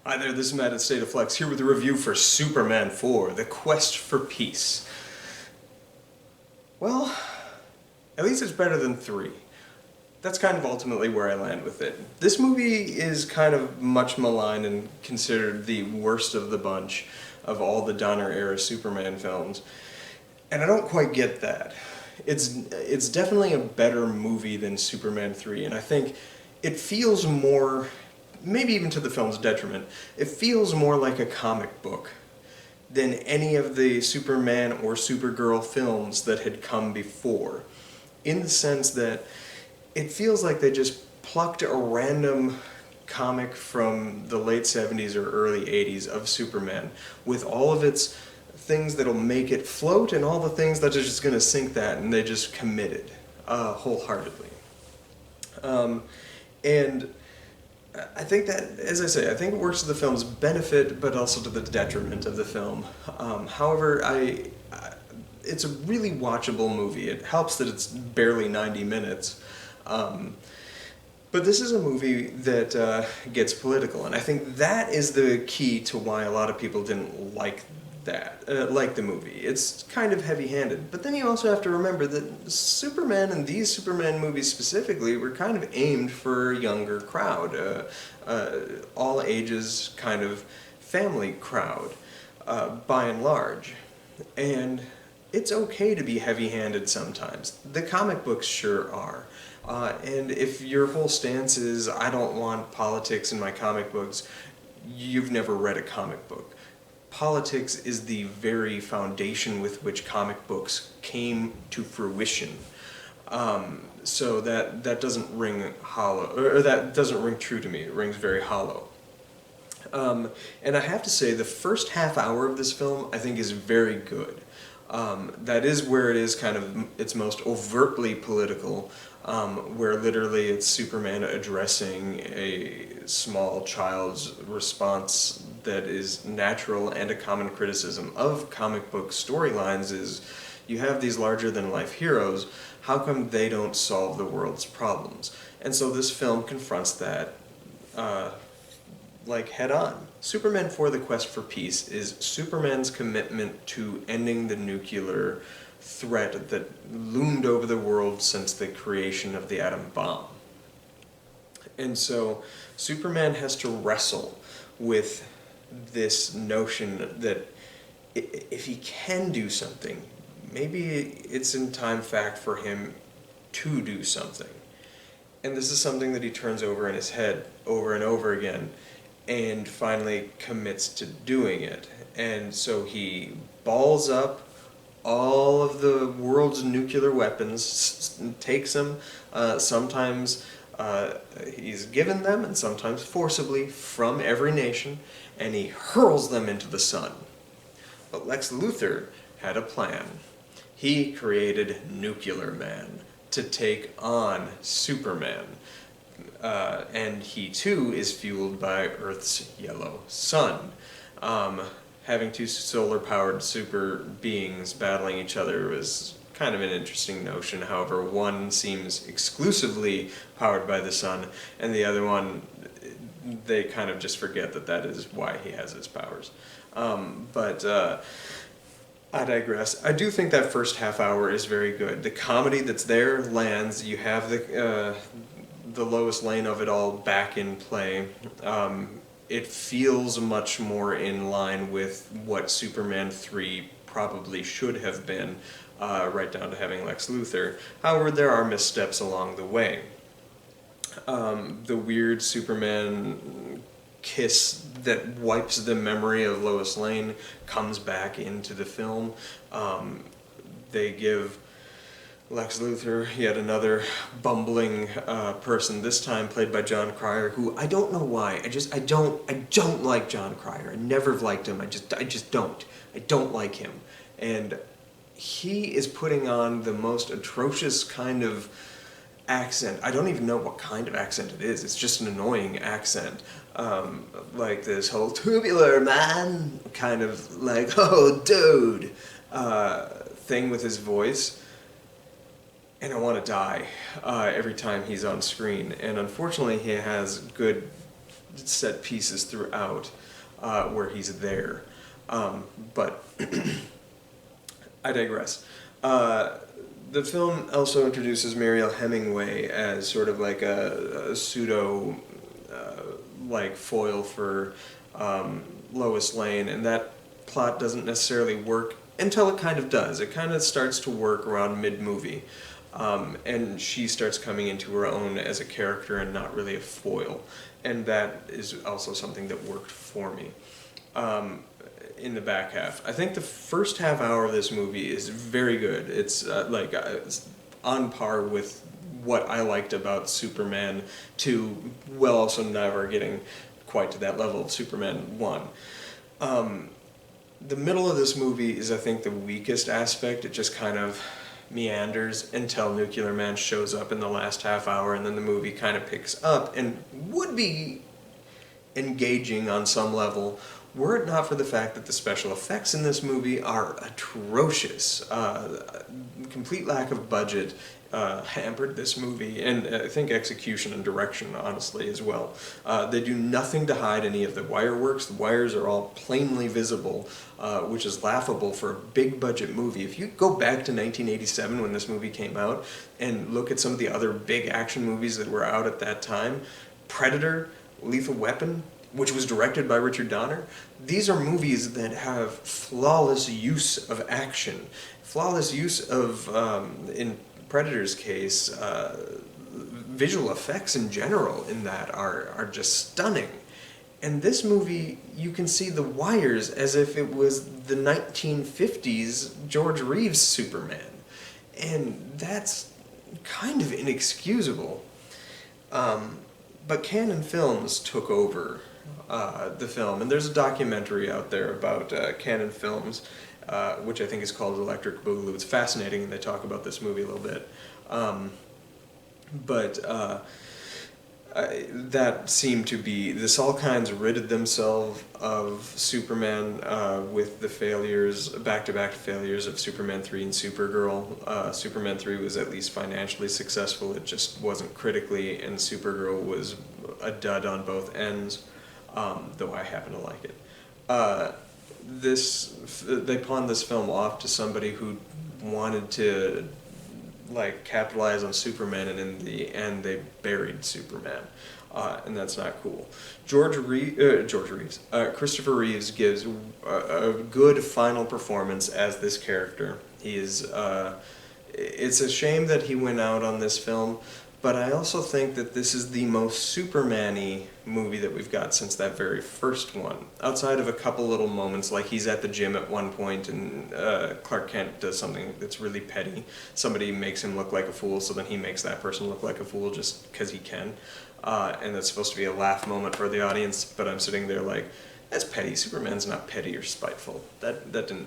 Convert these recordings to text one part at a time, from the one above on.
Hi there, this is Matt at State of Flex, here with a review for Superman 4, The Quest for Peace. Well, at least it's better than 3. That's kind of ultimately where I land with it. This movie is kind of much maligned and considered the worst of the bunch of all the Donner-era Superman films, and I don't quite get that. It's definitely a better movie than Superman 3, and I think it feels more, maybe even to the film's detriment, it feels more like a comic book than any of the Superman or Supergirl films that had come before, in the sense that it feels like they just plucked a random comic from the late 70s or early 80s of Superman with all of its things that'll make it float and all the things that are just going to sink that, and they just committed wholeheartedly. And I think that, as I say, I think it works to the film's benefit, but also to the detriment of the film. However, it's a really watchable movie. It helps that it's barely 90 minutes. But this is a movie that gets political, and I think that is the key to why a lot of people didn't like like the movie. It's kind of heavy-handed, but then you also have to remember that Superman and these Superman movies specifically were kind of aimed for a younger crowd, all ages kind of family crowd, by and large. And it's okay to be heavy-handed sometimes. The comic books sure are. And if your whole stance is, I don't want politics in my comic books, you've never read a comic book. Politics is the very foundation with which comic books came to fruition. So that doesn't ring hollow, or that doesn't ring true to me. It rings very hollow. And I have to say, the first half hour of this film, I think, is very good. That is where it is kind of its most overtly political, where literally it's Superman addressing a small child's response that is natural, and a common criticism of comic book storylines is, you have these larger-than-life heroes, how come they don't solve the world's problems? And so this film confronts that, like, head-on. Superman 4: The Quest for Peace is Superman's commitment to ending the nuclear threat that loomed over the world since the creation of the atom bomb. And so Superman has to wrestle with this notion that if he can do something, maybe it's in time fact for him to do something. And this is something that he turns over in his head over and over again, and finally commits to doing it. And so he balls up all of the world's nuclear weapons, takes them, sometimes he's given them, and sometimes forcibly, from every nation, and he hurls them into the sun. But Lex Luthor had a plan. He created Nuclear Man to take on Superman. And he too is fueled by Earth's yellow sun. Having two solar-powered super beings battling each other was kind of an interesting notion. However, one seems exclusively powered by the sun, and the other one, they kind of just forget that that is why he has his powers. But I digress. I do think that first half hour is very good. The comedy that's there lands. You have the Lois Lane of it all back in play. It feels much more in line with what Superman 3 probably should have been, right down to having Lex Luthor. However, there are missteps along the way. The weird Superman kiss that wipes the memory of Lois Lane comes back into the film. They give Lex Luthor yet another bumbling person, this time played by John Cryer, who I don't know why. I don't like John Cryer. I never have liked him. I just don't. I don't like him. And he is putting on the most atrocious kind of accent. I don't even know what kind of accent it is. It's just an annoying accent. Like this whole tubular man kind of like, oh dude, thing with his voice. And I want to die every time he's on screen. And unfortunately he has good set pieces throughout where he's there. But I digress. The film also introduces Mariel Hemingway as sort of like a pseudo like foil for Lois Lane, and that plot doesn't necessarily work until it kind of does. It kind of starts to work around mid-movie, and she starts coming into her own as a character and not really a foil, and that is also something that worked for me. In the back half, I think the first half hour of this movie is very good. It's it's on par with what I liked about Superman 2, while also never getting quite to that level of Superman 1. The middle of this movie is, I think, the weakest aspect. It just kind of meanders until Nuclear Man shows up in the last half hour, and then the movie kind of picks up and would be engaging on some level were it not for the fact that the special effects in this movie are atrocious. Complete lack of budget hampered this movie, and I think execution and direction, honestly, as well. They do nothing to hide any of the wire works. The wires are all plainly visible, which is laughable for a big budget movie. If you go back to 1987 when this movie came out and look at some of the other big action movies that were out at that time, Predator, Lethal Weapon, which was directed by Richard Donner, these are movies that have flawless use of action, flawless use of, in Predator's case, visual effects in general in that are just stunning. And this movie, you can see the wires as if it was the 1950s George Reeves Superman. And that's kind of inexcusable. But Canon Films took over the film, and there's a documentary out there about Canon Films, which I think is called Electric Boogaloo. It's fascinating, and they talk about this movie a little bit. That seemed to be, this all kinds ridded themselves of Superman with the failures, back-to-back failures of Superman 3 and Supergirl. Superman 3 was at least financially successful, it just wasn't critically, and Supergirl was a dud on both ends, though I happen to like it. They pawned this film off to somebody who wanted to capitalize on Superman, and in the end they buried Superman, and that's not cool. Christopher Reeves gives a good final performance as this character. It's a shame that he went out on this film, but I also think that this is the most Superman-y movie that we've got since that very first one. Outside of a couple little moments, like he's at the gym at one point and Clark Kent does something that's really petty. Somebody makes him look like a fool, so then he makes that person look like a fool just because he can. And that's supposed to be a laugh moment for the audience, but I'm sitting there like, that's petty. Superman's not petty or spiteful. That didn't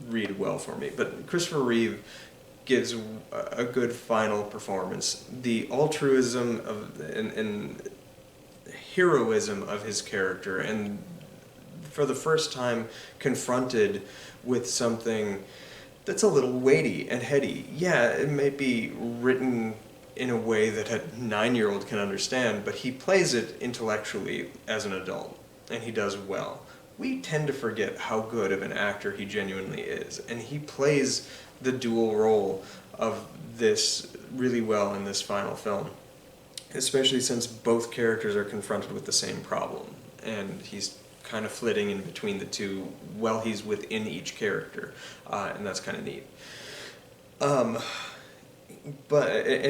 read well for me. But Christopher Reeve gives a good final performance. The altruism and heroism of his character, and for the first time confronted with something that's a little weighty and heady. Yeah, it may be written in a way that a 9-year-old can understand, but he plays it intellectually as an adult, and he does well. We tend to forget how good of an actor he genuinely is, and he plays the dual role of this really well in this final film, especially since both characters are confronted with the same problem, and he's kind of flitting in between the two while he's within each character, and that's kind of neat. And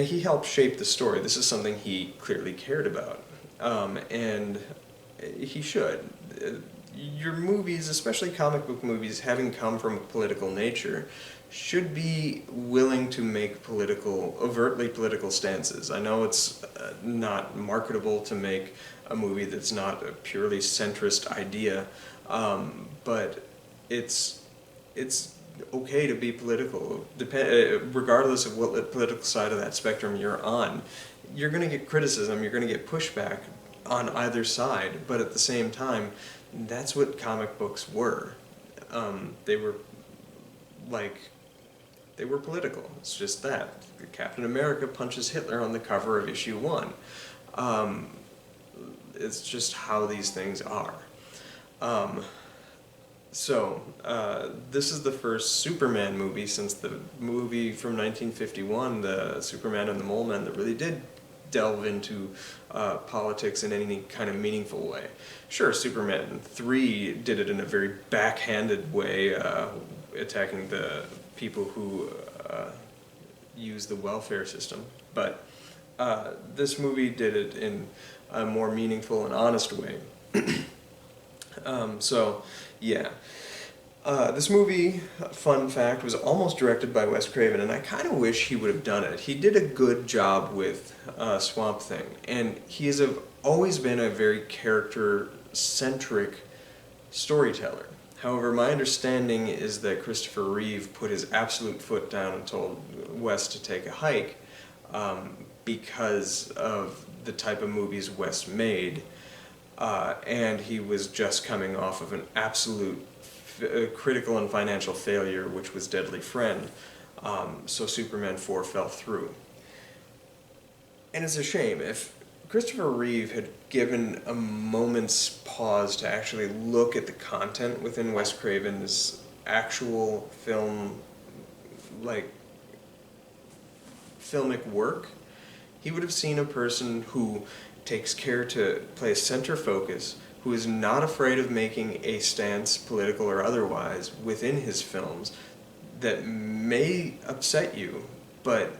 he helped shape the story. This is something he clearly cared about, and he should. Your movies, especially comic book movies, having come from a political nature, should be willing to make overtly political stances. I know it's not marketable to make a movie that's not a purely centrist idea, but it's okay to be political. Regardless of what political side of that spectrum you're on, you're going to get criticism, you're going to get pushback on either side, but at the same time, that's what comic books were. They were political. It's just that. Captain America punches Hitler on the cover of issue 1. It's just how these things are. This is the first Superman movie since the movie from 1951, the Superman and the Mole Men, that really did delve into politics in any kind of meaningful way. Sure, Superman 3 did it in a very backhanded way, attacking the people who use the welfare system, but this movie did it in a more meaningful and honest way. This movie, fun fact, was almost directed by Wes Craven, and I kind of wish he would have done it. He did a good job with Swamp Thing, and he has always been a very character-centric storyteller. However, my understanding is that Christopher Reeve put his absolute foot down and told Wes to take a hike because of the type of movies Wes made, and he was just coming off of an absolute critical and financial failure, which was Deadly Friend, so Superman 4 fell through. And it's a shame. If Christopher Reeve had given a moment's pause to actually look at the content within Wes Craven's actual filmic work, he would have seen a person who takes care to play a center focus, who is not afraid of making a stance, political or otherwise, within his films that may upset you, but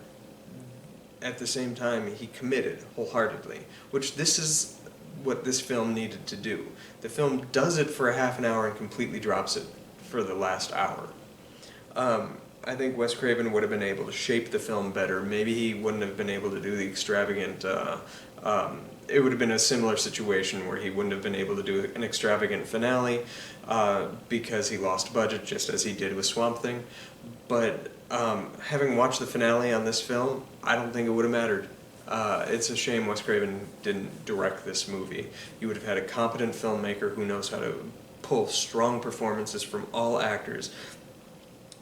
at the same time he committed wholeheartedly, which this is what this film needed to do. The film does it for a half an hour and completely drops it for the last hour. I think Wes Craven would have been able to shape the film better. Maybe he wouldn't have been able to do the extravagant, it would have been a similar situation where he wouldn't have been able to do an extravagant finale because he lost budget, just as he did with Swamp Thing. But having watched the finale on this film, I don't think it would have mattered. It's a shame Wes Craven didn't direct this movie. You would have had a competent filmmaker who knows how to pull strong performances from all actors.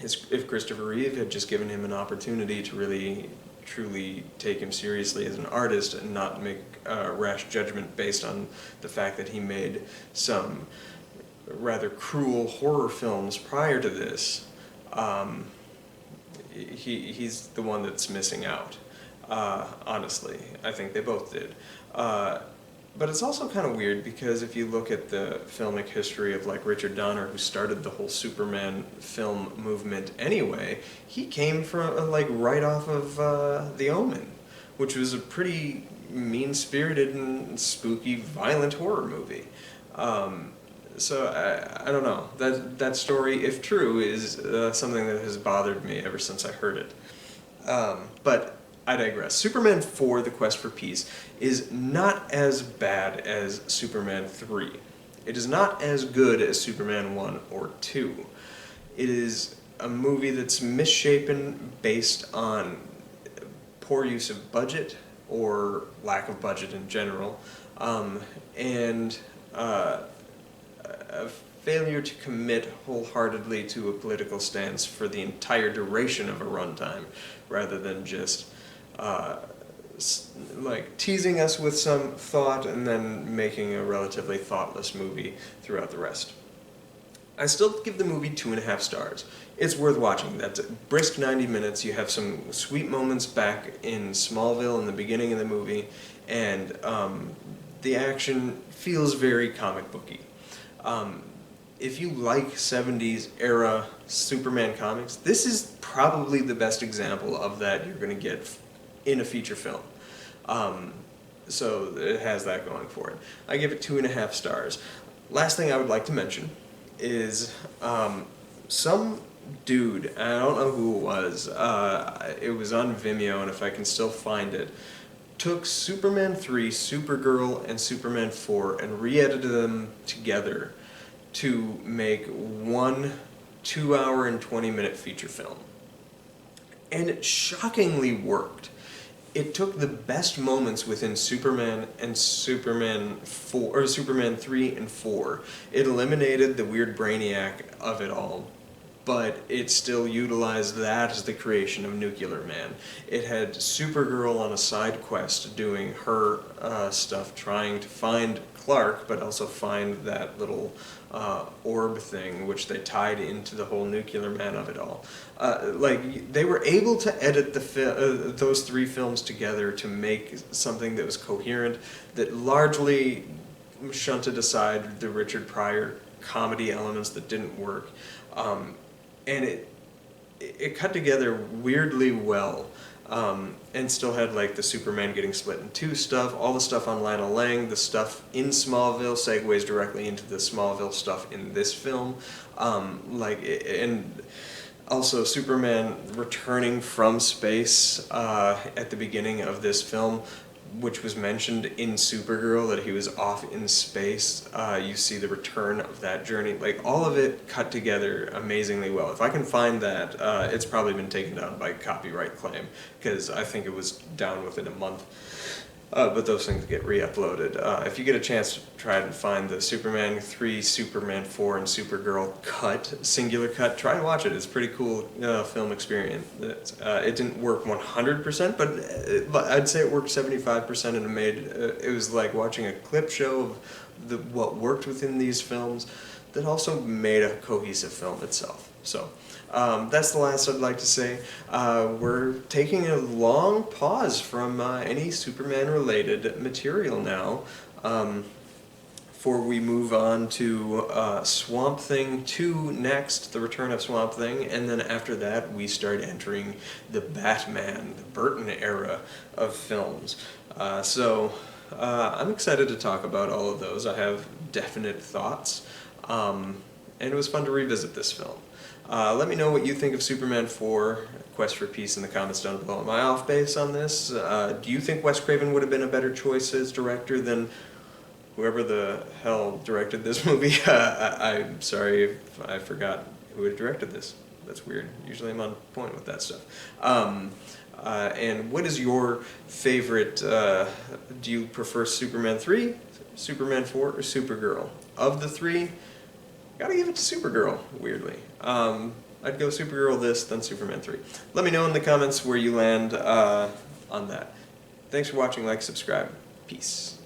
If Christopher Reeve had just given him an opportunity to really, truly take him seriously as an artist and not make a rash judgment based on the fact that he made some rather cruel horror films prior to this, he's the one that's missing out. Honestly, I think they both did. But it's also kind of weird because if you look at the filmic history of like Richard Donner, who started the whole Superman film movement anyway, he came from like right off of The Omen, which was a pretty mean-spirited and spooky, violent horror movie. So I don't know. That story, if true, is something that has bothered me ever since I heard it. But I digress. Superman 4, The Quest for Peace, is not as bad as Superman 3. It is not as good as Superman 1 or 2. It is a movie that's misshapen based on poor use of budget, or lack of budget in general, and a failure to commit wholeheartedly to a political stance for the entire duration of a runtime, rather than just like teasing us with some thought and then making a relatively thoughtless movie throughout the rest. I still give the movie 2.5 stars. It's worth watching. That's a brisk 90 minutes. You have some sweet moments back in Smallville in the beginning of the movie, and the action feels very comic booky. If you like 70s era Superman comics, this is probably the best example of that you're going to get in a feature film. So it has that going for it. I give it 2.5 stars. Last thing I would like to mention is some dude, I don't know who it was on Vimeo, and if I can still find it, took Superman 3, Supergirl, and Superman 4 and re-edited them together to make one 2-hour and 20-minute feature film. And it shockingly worked. It took the best moments within Superman and Superman 4, or Superman 3 and 4. It eliminated the weird Brainiac of it all, but it still utilized that as the creation of Nuclear Man. It had Supergirl on a side quest doing her stuff, trying to find Clark, but also find that little orb thing, which they tied into the whole Nuclear Man of it all. Like, they were able to edit those three films together to make something that was coherent, that largely shunted aside the Richard Pryor comedy elements that didn't work. And it cut together weirdly well, and still had like the Superman getting split in two stuff, all the stuff on Lana Lang, the stuff in Smallville segues directly into the Smallville stuff in this film, and also Superman returning from space at the beginning of this film, which was mentioned in Supergirl, that he was off in space. You see the return of that journey. Like, all of it cut together amazingly well. If I can find that, it's probably been taken down by copyright claim, because I think it was down within a month. But those things get re-uploaded. If you get a chance to try and find the Superman 3, Superman 4, and Supergirl cut, singular cut, try and watch it. It's a pretty cool film experience. It didn't work 100%, but I'd say it worked 75%, and it was like watching a clip show of what worked within these films that also made a cohesive film itself. So that's the last I'd like to say. We're taking a long pause from any Superman-related material now, before we move on to Swamp Thing 2 next, the return of Swamp Thing, and then after that we start entering the Batman, the Burton era of films. I'm excited to talk about all of those. I have definite thoughts, and it was fun to revisit this film. Let me know what you think of Superman 4, Quest for Peace, in the comments down below. Am I off base on this? Do you think Wes Craven would have been a better choice as director than whoever the hell directed this movie? I'm sorry if I forgot who had directed this. That's weird. Usually I'm on point with that stuff. And what is your favorite, do you prefer Superman 3, Superman 4, or Supergirl? Of the three, gotta give it to Supergirl, weirdly. I'd go Supergirl this, then Superman 3. Let me know in the comments where you land on that. Thanks for watching, like, subscribe. Peace.